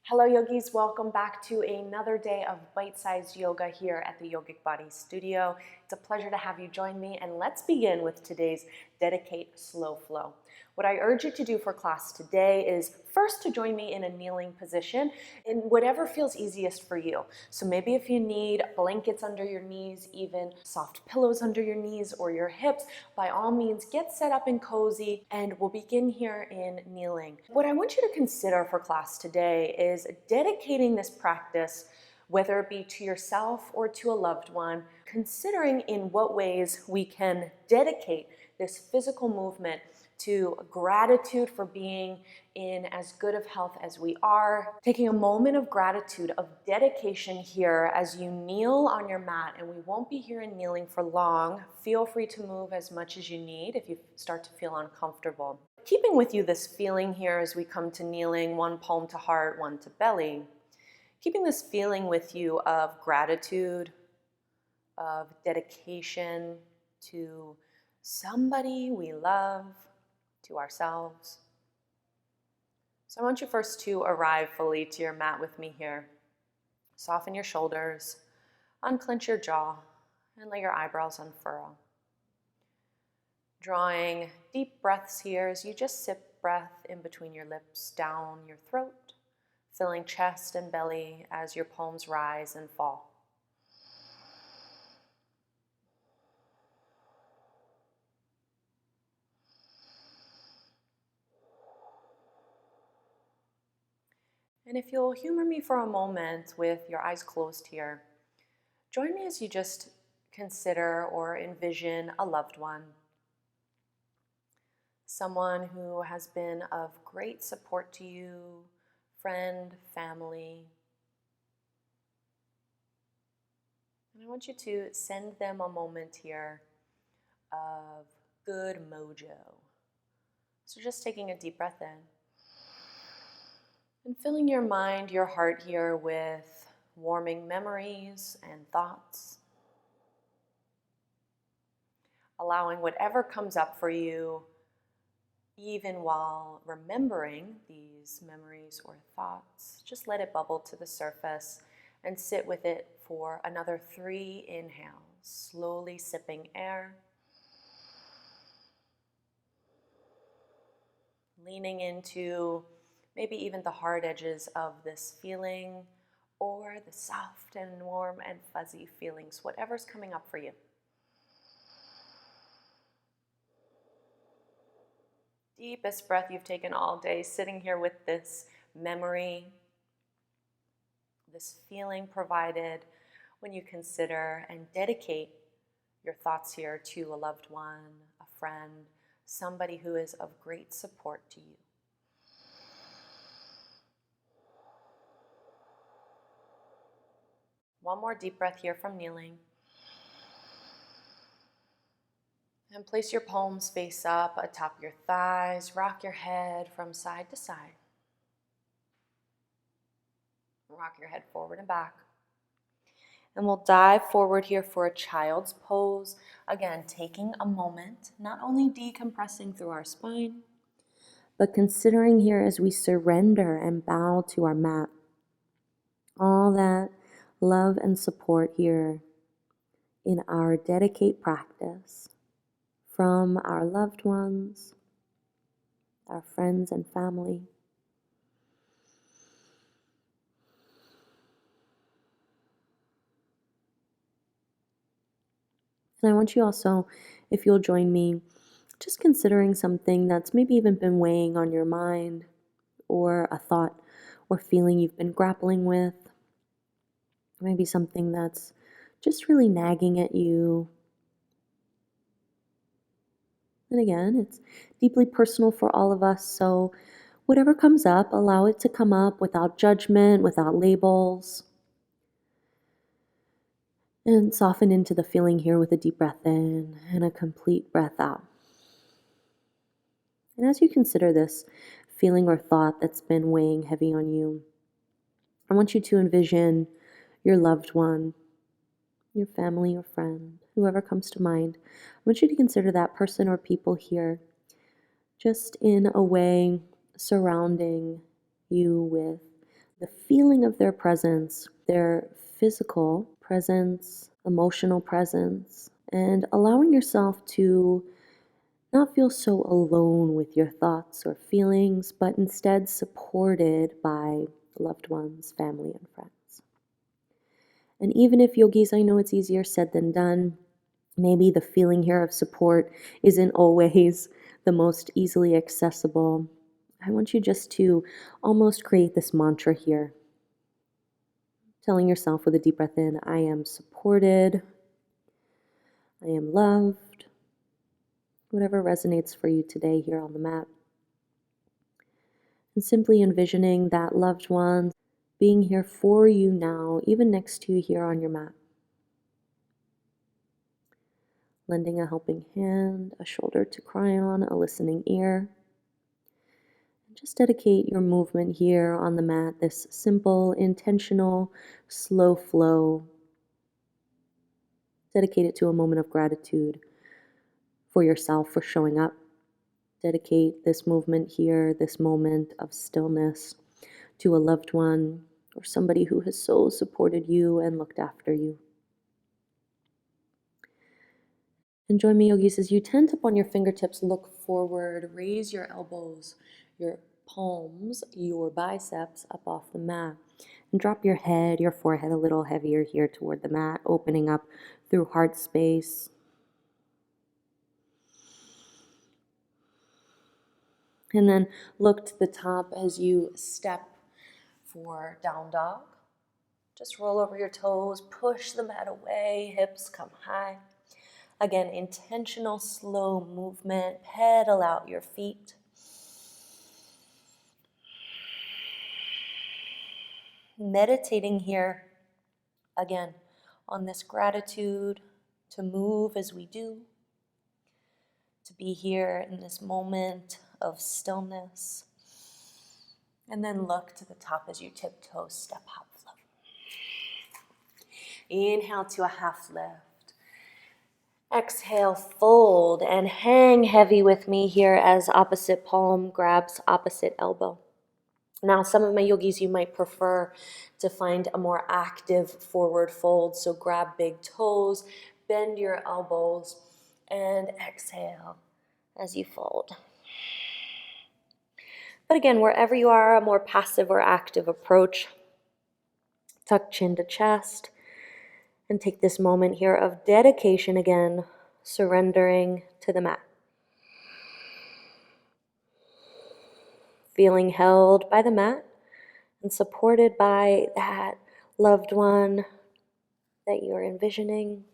Hello yogis, welcome back to another day of bite-sized yoga here at the Yogic Body Studio. It's a pleasure to have you join me, and let's begin with today's Dedicate Slow Flow. What I urge you to do for class today is first to join me in a kneeling position in whatever feels easiest for you. So maybe if you need blankets under your knees, even soft pillows under your knees or your hips, by all means get set up and cozy, and we'll begin here in kneeling. What I want you to consider for class today is dedicating this practice, whether it be to yourself or to a loved one, considering in what ways we can dedicate this physical movement to gratitude for being in as good of health as we are. Taking a moment of gratitude, of dedication here as you kneel on your mat, and we won't be here in kneeling for long. Feel free to move as much as you need if you start to feel uncomfortable. Keeping with you this feeling here as we come to kneeling, one palm to heart, one to belly. Keeping this feeling with you of gratitude, of dedication to somebody we love, to ourselves. So I want you first to arrive fully to your mat with me here. Soften your shoulders, unclench your jaw, and let your eyebrows unfurl. Drawing deep breaths here as you just sip breath in between your lips, down your throat, filling chest and belly as your palms rise and fall. And if you'll humor me for a moment with your eyes closed here, join me as you just consider or envision a loved one, someone who has been of great support to you, friend, family. And I want you to send them a moment here of good mojo. So just taking a deep breath in and filling your mind, your heart here with warming memories and thoughts. Allowing whatever comes up for you, even while remembering these memories or thoughts, just let it bubble to the surface and sit with it for another 3 inhales, slowly sipping air. Leaning into maybe even the hard edges of this feeling, or the soft and warm and fuzzy feelings, whatever's coming up for you. Deepest breath you've taken all day, sitting here with this memory, this feeling provided when you consider and dedicate your thoughts here to a loved one, a friend, somebody who is of great support to you. One more deep breath here from kneeling. And place your palms face up atop your thighs. Rock your head from side to side. Rock your head forward and back. And we'll dive forward here for a child's pose. Again, taking a moment, not only decompressing through our spine, but considering here as we surrender and bow to our mat, all that love and support here in our dedicate practice from our loved ones, our friends and family. And I want you also, if you'll join me, just considering something that's maybe even been weighing on your mind, or a thought or feeling you've been grappling with, maybe something that's just really nagging at you. And again, it's deeply personal for all of us, so whatever comes up, allow it to come up without judgment, without labels. And soften into the feeling here with a deep breath in and a complete breath out. And as you consider this feeling or thought that's been weighing heavy on you, I want you to envision your loved one, your family or friend, whoever comes to mind. I want you to consider that person or people here just in a way surrounding you with the feeling of their presence, their physical presence, emotional presence, and allowing yourself to not feel so alone with your thoughts or feelings, but instead supported by loved ones, family, and friends. And even if, yogis, I know it's easier said than done, maybe the feeling here of support isn't always the most easily accessible. I want you just to almost create this mantra here, telling yourself with a deep breath in, I am supported, I am loved, whatever resonates for you today here on the mat. And simply envisioning that loved one being here for you now, even next to you here on your mat. Lending a helping hand, a shoulder to cry on, a listening ear. Just dedicate your movement here on the mat, this simple, intentional, slow flow. Dedicate it to a moment of gratitude for yourself for showing up. Dedicate this movement here, this moment of stillness, to a loved one or somebody who has so supported you and looked after you. And join me, yogis, as you tent up on your fingertips, look forward, raise your elbows, your palms, your biceps up off the mat. And drop your head, your forehead a little heavier here toward the mat, opening up through heart space. And then look to the top as you step for down dog. Just roll over your toes, push the mat away, hips come high. Again, intentional, slow movement. Pedal out your feet. Meditating here, again, on this gratitude to move as we do, to be here in this moment of stillness. And then look to the top as you tiptoe, step, hop, flow. Inhale to a half lift. Exhale, fold, and hang heavy with me here as opposite palm grabs opposite elbow. Now, some of my yogis, you might prefer to find a more active forward fold. So grab big toes, bend your elbows, and exhale as you fold. But again, wherever you are, a more passive or active approach. Tuck chin to chest. And take this moment here of dedication again, surrendering to the mat. Feeling held by the mat and supported by that loved one that you're envisioning.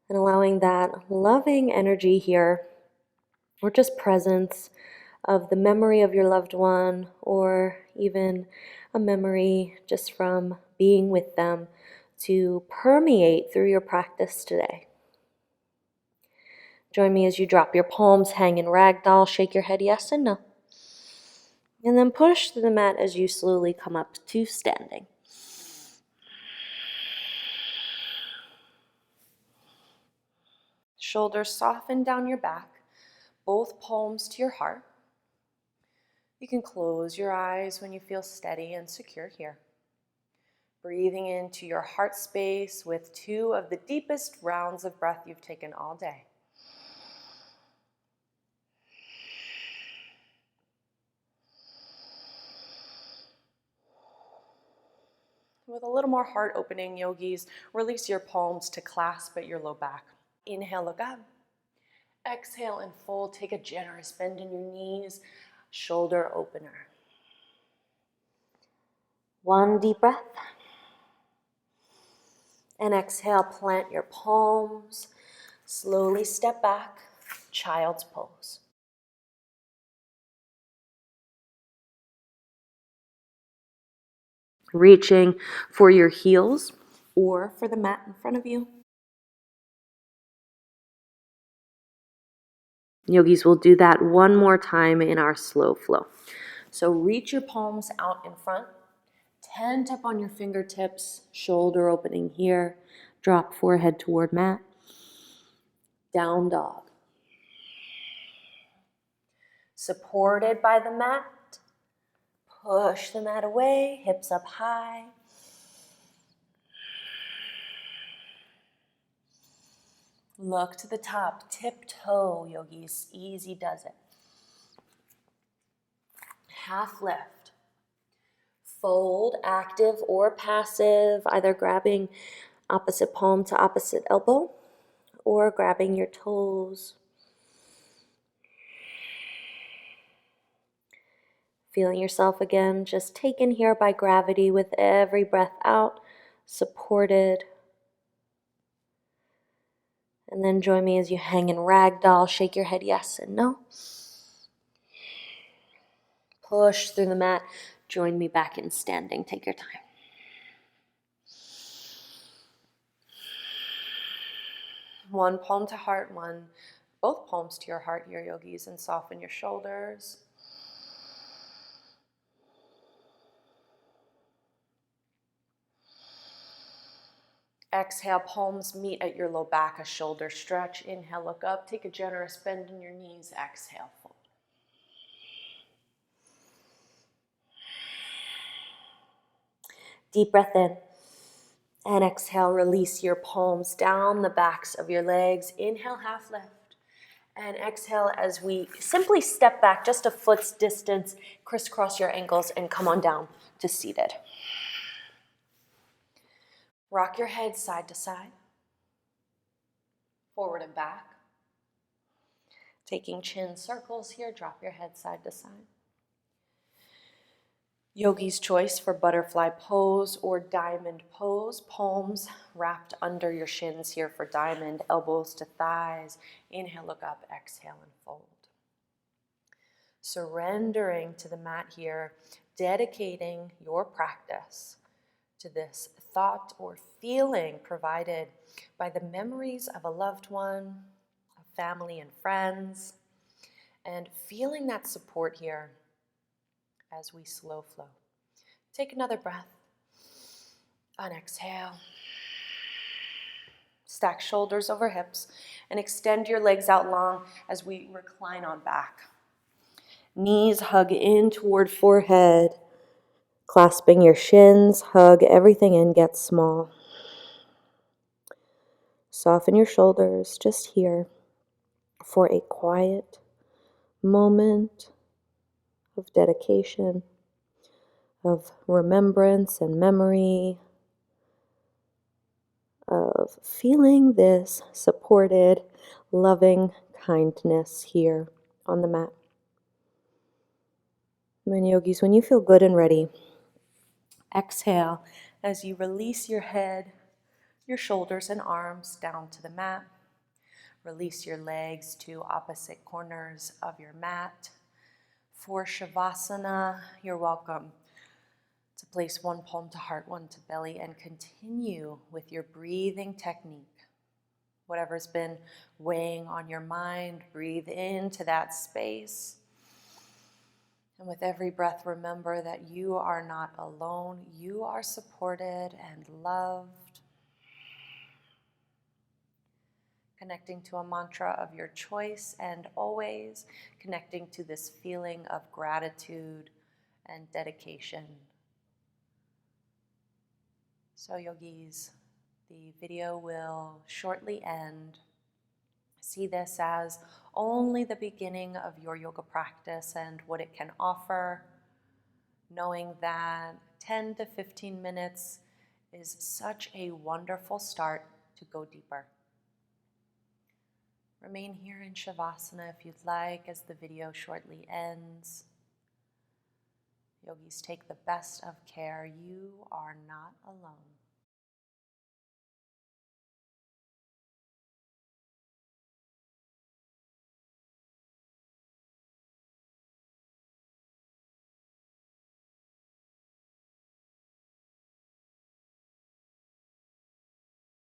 And allowing that loving energy here, or just presence of the memory of your loved one, or even a memory just from being with them, to permeate through your practice today. Join me as you drop your palms, hang in ragdoll, shake your head yes and no. And then push to the mat as you slowly come up to standing. Shoulders soften down your back, both palms to your heart. You can close your eyes when you feel steady and secure here. Breathing into your heart space with 2 of the deepest rounds of breath you've taken all day. With a little more heart opening, yogis, release your palms to clasp at your low back. Inhale, look up. Exhale and fold. Take a generous bend in your knees. Shoulder opener. 1 deep breath. And exhale, plant your palms. Slowly step back, child's pose. Reaching for your heels or for the mat in front of you. Yogis, will do that one more time in our slow flow. So reach your palms out in front. Tent up on your fingertips, shoulder opening here. Drop forehead toward mat. Down dog. Supported by the mat, Push the mat away, hips up high. Look to the top, tiptoe, yogis, easy does it. Half lift. Fold, active or passive, either grabbing opposite palm to opposite elbow or grabbing your toes. Feeling yourself again, just taken here by gravity with every breath out, supported. And then join me as you hang in ragdoll, shake your head yes and no. Push through the mat, join me back in standing, take your time. One palm to heart, both palms to your heart, your yogis, and soften your shoulders. Exhale, palms meet at your low back, a shoulder stretch. Inhale, look up, take a generous bend in your knees. Exhale, fold. Deep breath in. And exhale, release your palms down the backs of your legs. Inhale, half lift. And exhale as we simply step back just a foot's distance, crisscross your ankles, and come on down to seated. Rock your head side to side, forward and back. Taking chin circles here, drop your head side to side. Yogi's choice for butterfly pose or diamond pose. Palms wrapped under your shins here for diamond, elbows to thighs. Inhale, look up, exhale, and fold. Surrendering to the mat here, dedicating your practice to this thought or feeling provided by the memories of a loved one, of family and friends, and feeling that support here as we slow flow. Take another breath. On exhale. Stack shoulders over hips and extend your legs out long as we recline on back. Knees hug in toward forehead. Clasping your shins, hug everything in, get small. Soften your shoulders just here for a quiet moment of dedication, of remembrance and memory, of feeling this supported, loving kindness here on the mat. And yogis, when you feel good and ready, exhale as you release your head, your shoulders and arms down to the mat. Release your legs to opposite corners of your mat. For Shavasana, you're welcome to place one palm to heart, one to belly, and continue with your breathing technique. Whatever's been weighing on your mind, breathe into that space. And with every breath, remember that you are not alone. You are supported and loved. Connecting to a mantra of your choice and always connecting to this feeling of gratitude and dedication. So yogis, the video will shortly end. See this as only the beginning of your yoga practice and what it can offer, knowing that 10 to 15 minutes is such a wonderful start to go deeper. Remain here in Shavasana if you'd like as the video shortly ends. Yogis, take the best of care. You are not alone.